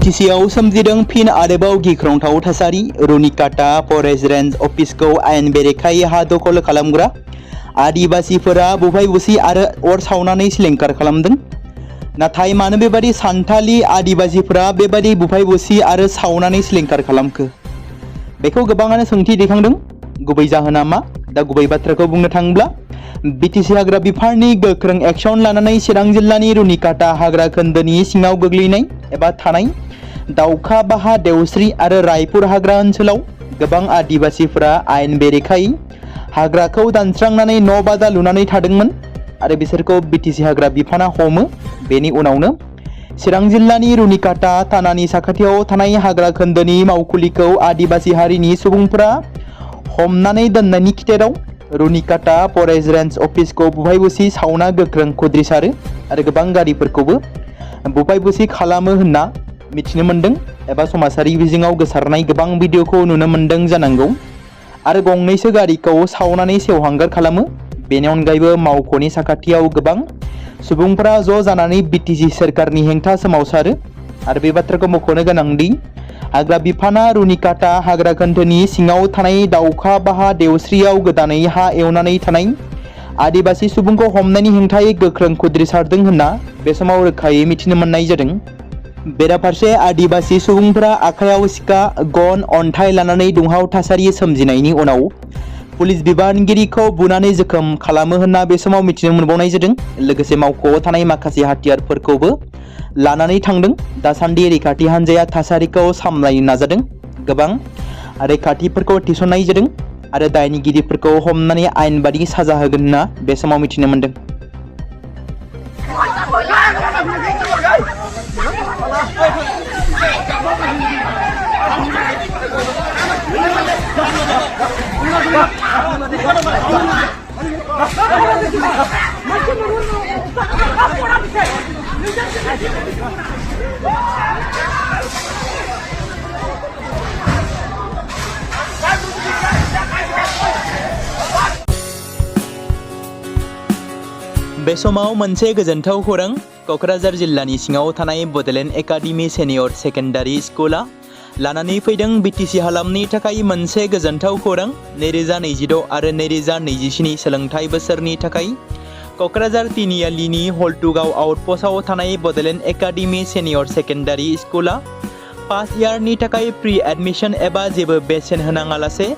BTCआव सोमजिदों फिन आरोबाव गिख्रंथाव थासारि। रुनिकाटा फरेस्ट रेन्ज अफिसखौ आयेन बेरेखायै हा दखल खालामग्रा आदिबासिफोरा बुफाय बुसि आरो अर सावनानै सिलिंखार खालामदों। नाथाय मानो बेबादि सान्थालि आदिबासिफोरा बेबादि बुफाय बुसि आरो सावनानै सिलिंखार खालामखो? बेखौ गोबाङानो सोंथि दैखांदों। गुबै जाहोना मा? दा गुबै बाथ्राखौ बुंनो थाङोब्ला BTC हाग्रा बिफाननि गोख्रों एक्सन लानानै चिरां जिल्लानि रुनिकाटा हाग्रा खोन्दोनि सिङाव गोग्लैनाय एबा थानाय दाउखा बाहा देवस्रि आरो रायपुर हाग्रा ओनसोलाव गोबां आदिबासिफोरा आयेन बेरेखायै हाग्राखौ दानस्रांनानै न' बादा लुनानै थादोंमोन आरो बिसोरखौ BTC हाग्रा बिफाना हमो। बेनि उनावनो चिरां जिल्लानि रुनिकाटा थानानि साखाथियाव थानाय हाग्रा खोन्दोनि मावखुलिखौ आदिबासि हारिनि सुबुंफोरा हमनानै दोननायनि खिथेराव रुनिकाटा फरेस्ट रेन्ज अफिसखौ बुफाय बुसि सावना गोख्रों खुद्रिसारो आरो गोबां गारिफोरखौबो बुफाय बुसि खालामो होनना मिथिनो मोन्दों एबा समाजारि बिजोङाव गोसारनाय गोबां भिडिअखौ नुनो मोन्दों जानांगौ। आरो गंनैसो गारिखौ सावनानै सेवहांगार खालामो। बेनि अनगायैबो मावख'नि साखाथियाव गोबां सुबुंफोरा ज' जानानै BTC सोरखारनि हेंथा सोमावसारो आरो बे बाथ्राखौ मख'नो गोनांदि हाग्रा बिफाना रुनिकाटा हाग्रा खोन्दोनि सिङाव थानाय दाउखा बाहा देवस्रियाव गोदानै हा एवनानै थानाय आदिबासि सुबुंखौ हमनायनि हेंथायै गोख्रों खुद्रिसारदों होनना बे समाव रोखायै मिथिनो मोननाय जादों। बेराफारसे आदिबासि सुबुंफोरा आखायाव सिखा गन अन्थाइ लानानै दुंहाव थासारि सोमजिनायनि उनाव पुलिस बिबानगिरिखौ बुनानै जोखोम खालामो होनना बे समाव मिथिनो मोनबावनाय जादों। लोगोसे मावख'आव थानाय माखासे हाथियारफोरखौबो लानानै थांदों। दासान्दि रैखाथि हान्जाया थासारिखौ सामलायनो नाजादों। गोबां रैखाथिफोरखौ थिसननाय जादों आरो दायनिगिरिफोरखौ हमनानै आयेन बादि साजा होगोन होनना बे समाव मिथिनो मोन्दों। बे समाव मोनसे गोजोनथाव खौरां। क'क्राझार जिल्लानि सिङाव थानाय बड'लेण्ड एकाडेमि सेनियर सेकेन्डारि स्कुला लानानै फैदों BTC हालामनि थाखाय मोनसे गोजोनथाव खौरां। 2026 आरो 2027 सोलोंथाइ बोसोरनि थाखाय क'क्राझार तिनिआलिनि हल्टुगाव आउटपस्टआव थानाय बड'लेण्ड एकाडेमि सेनियर सेकेन्डारि स्कुला फार्स्ट इयारनि थाखाय प्रि एडमिशन एबा जेबो बेसेन होनाङालासे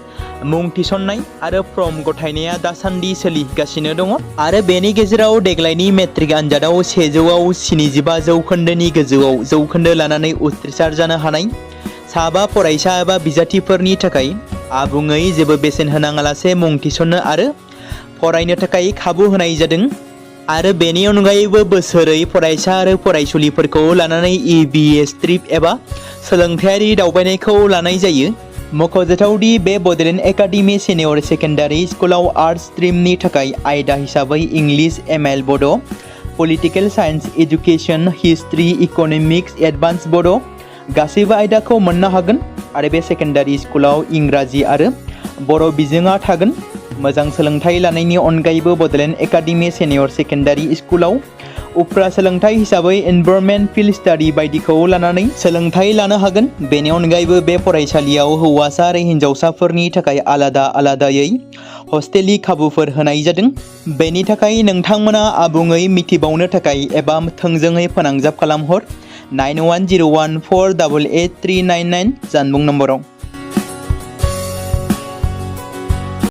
मुं थिसननाय आरो फर्म गथायनाया दासान्दि सोलिगासिनो दङ। आरो बेनि गेजेराव देग्लायनि मेट्रिक आनजादाव 100आव 75 जौखोन्दोनि गोजौआव जौखोन्दो लानानै उथ्रिसार जानो हानाय साबा फरायसा एबा बिजाथिफोरनि थाखाय आबुङै जेबो बेसेन होनाङालासे मुं थिसननो आरो फरायनो थाखाय खाबु होनाय जादों। आरो बेनि अनगायैबो बोसोरै फरायसा आरो फरायसुलिफोरखौ लानानै EBS ट्रिप एबा सोलोंथायारि दावबायनायखौ लानाय जायो। मख'जाथावदि बे बड'लेण्ड एकाडेमि सेनियर सेकेन्डारि स्कुलाव आर्ट्स स्ट्रिमनि थाखाय आयदा हिसाबै इंलिश ML बड', political science education, history, economics, advance बड' गासैबो आयदाखौ मोननो हागोन। आरो बे सेकेन्डारि स्कुलाव इंराजि आरो बर' बिजोङा थागोन। मोजां सोलोंथाइ लानायनि अनगायैबो बड'लेण्ड एकाडेमि सेनियर सेकेन्डारि स्कुलाव उफ्रा सोलोंथाइ हिसाबै एनभायरनमेन्ट फिल्ड स्टाडि बायदिखौ लानानै सोलोंथाइ लानो हागोन। बेनि अनगायैबो बे फरायसालियाव हौवासा आरो हिन्जावसाफोरनि थाखाय आलादा आलादायै हस्टेलनि खाबुफोर होनाय जादों। बेनि थाखाय नोंथांमोना आबुङै मिथिबावनो थाखाय एबा थोंजोङै फोनांजाब खालामहर 9101488399 जानबुं नम्बराव।